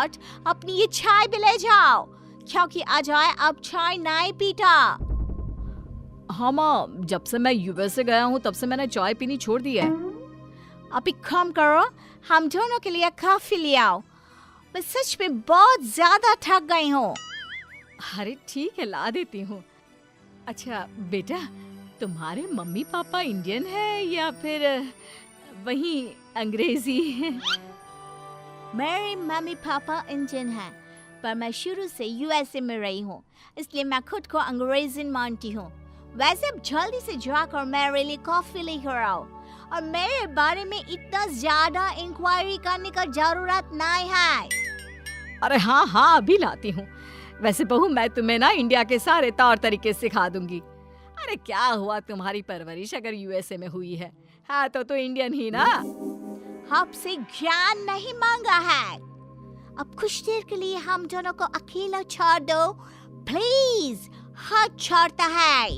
साथ अपनी ये चाय भी ले जाओ, क्योंकि अजय अब चाय नहीं पीता। हाँ माँ, जब से मैं यूएस से गया हूँ तब से मैंने चाय पीनी छोड़ दी है। अब एक काम करो, हम दोनों के लिए कॉफी ले आओ। मैं सच में बहुत ज्यादा थक गई हूँ। अरे ठीक है, ला देती हूँ। अच्छा बेटा, तुम्हारे मम्मी पापा इंडियन है या फिर वही अंग्रेजी है? मेरे मम्मी पापा इंडियन हैं, पर मैं शुरू से यूएसए में रही हूँ, इसलिए मैं खुद को अंग्रेजी मानती हूँ। वैसे अब जल्दी से जाकर मेरे लिए कॉफी लेकर आओ, और मेरे बारे में इतना ज्यादा इंक्वायरी करने का जरूरत नहीं है। अरे हाँ हाँ, अभी लाती हूँ। वैसे बहू, मैं तुम्हें ना इंडिया के सारे तौर तरीके सिखा दूंगी। अरे क्या हुआ, तुम्हारी परवरिश अगर यूएसए में हुई है, हाँ तो इंडियन ही ना। आपसे ज्ञान नहीं मांगा है। अब कुछ देर के लिए हम दोनों को अकेला छोड़ दो प्लीज, हाथ छोड़ता है।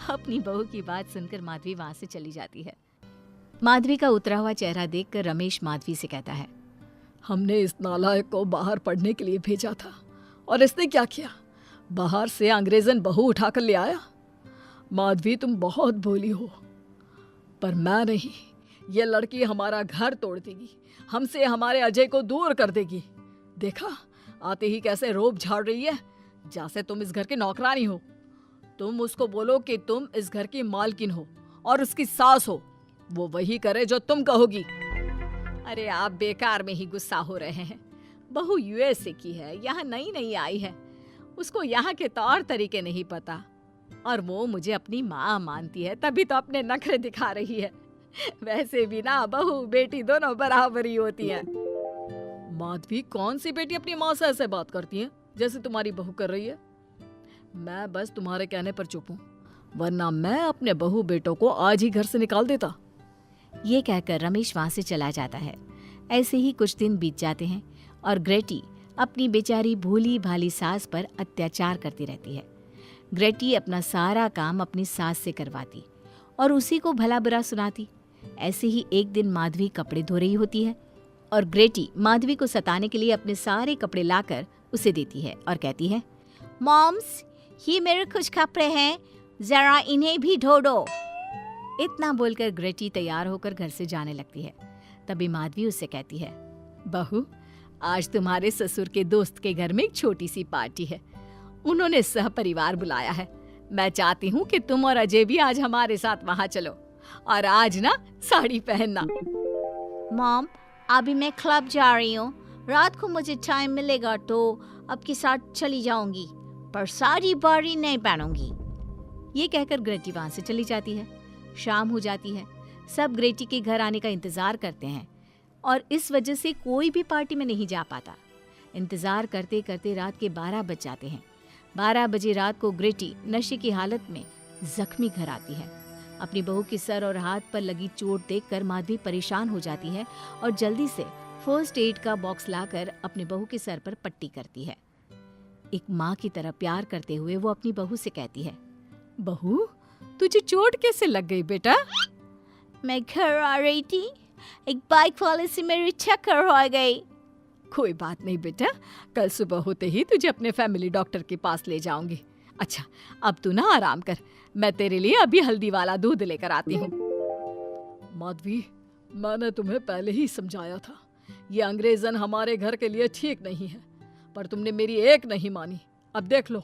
अपनी बहू की बात सुनकर माधवी वहां से चली जाती है। माधवी का उतरा हुआ चेहरा देखकर रमेश माधवी से कहता है, हमने इस नालायक को बाहर पढ़ने के लिए भेजा था और इसने क्या किया, बाहर से अंग्रेजन बहू उठाकर ले आया। माधवी, तुम बहुत भोली हो, पर मैं नहीं। ये लड़की हमारा घर तोड़ देगी, हमसे हमारे अजय को दूर कर देगी। देखा, आते ही कैसे रोब झाड़ रही है, जैसे तुम इस घर की नौकरानी हो। तुम उसको बोलो कि तुम इस घर की मालकिन हो और उसकी सास हो, वो वही करे जो तुम कहोगी। अरे आप बेकार में ही गुस्सा हो रहे हैं। बहू यूएसए की है, यहाँ नई नई आई है, उसको यहाँ के तौर तरीके नहीं पता, और वो मुझे अपनी माँ मानती है, तभी तो अपने नखरे दिखा रही है। वैसे भी ना बहू बेटी दोनों बराबरी होती है। माधवी, कौन सी बेटी अपनी माँ से ऐसे बात करती है जैसे तुम्हारी बहू कर रही है? मैं बस तुम्हारे कहने पर चुप हूँ, वरना मैं अपने बहू बेटों को आज ही घर से निकाल देता। ये कहकर रमेश वहां से चला जाता है। ऐसे ही कुछ दिन बीत जाते हैं और ग्रेटी अपनी बेचारी भोली भाली सास पर अत्याचार करती रहती है। ग्रेटी अपना सारा काम अपनी सास से करवाती और उसी को भला बुरा सुनाती। ऐसे ही एक दिन माधवी कपड़े धो रही होती है और ग्रेटी माधवी को सताने के लिए अपने सारे कपड़े लाकर उसे देती है और कहती है, मॉम्स, ये मेरे कुछ कपड़े हैं, जरा इन्हें भी धो दो। इतना बोलकर ग्रेटी तैयार होकर घर से जाने लगती है। तभी माधवी उससे कहती है, बहू, आज तुम्हारे ससुर के दोस्त के घर में एक छोटी सी पार्टी है, उन्होंने सह परिवार बुलाया है। मैं चाहती हूँ कि तुम और अजय भी आज हमारे साथ वहाँ चलो, और आज ना साड़ी पहनना। मॉम, अभी मैं क्लब जा रही हूँ, रात को मुझे टाइम मिलेगा तो आपके साथ चली जाऊंगी, पर साड़ी बारी नहीं पहनूंगी। ये कहकर ग्रेटी वहां से चली जाती है। शाम हो जाती है, सब ग्रेटी के घर आने का इंतजार करते हैं और इस वजह से कोई भी पार्टी में नहीं जा पाता। इंतजार करते करते रात के 12 बज जाते हैं। 12 बजे रात को ग्रेटी नशे की हालत में जख्मी घर आती है। अपनी बहू के सर और हाथ पर लगी चोट देखकर माधवी परेशान हो जाती है और जल्दी से फर्स्ट एड का बॉक्स लाकर अपनी बहू के सर पर पट्टी करती है। एक माँ की तरह प्यार करते हुए वो अपनी बहू से कहती है, बहू, तुझे चोट कैसे लग गई बेटा? मैं घर आ रही थी, एक बाइक वाले से मेरी टक्कर हो गई। कोई बात नहीं बेटा, कल सुबह होते ही तुझे अपने फैमिली डॉक्टर के पास ले जाऊंगी। अच्छा, अब तू ना आराम कर, मैं तेरे लिए अभी हल्दी वाला दूध लेकर आती हूँ। माधवी, मैंने तुम्हें पहले ही समझाया था, ये अंग्रेजन हमारे घर के लिए ठीक नहीं है, पर तुमने मेरी एक नहीं मानी। अब देख लो,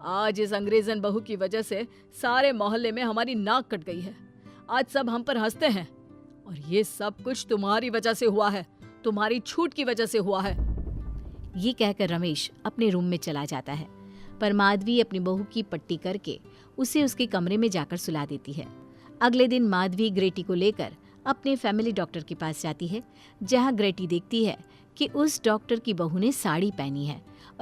आज इस अंग्रेजन बहू की वजह से सारे मोहल्ले में हमारी नाक कट गई है। आज सब हम पर हंसते हैं, और ये सब कुछ तुम्हारी वजह से हुआ है, तुम्हारी छूट की वजह से हुआ है। ये कहकर रमेश अपने रूम में चला जाता है, पर माधवी अपनी बहू की पट्टी करके उसे उसके कमरे में जाकर सुला देती है। अगले दिन माधवी ग्रेटी को लेकर अपने फैमिली डॉक्टर के पास जाती है, जहां ग्रेटी देखती है कि उस डॉक्टर की बहू ने साड़ी पहनी है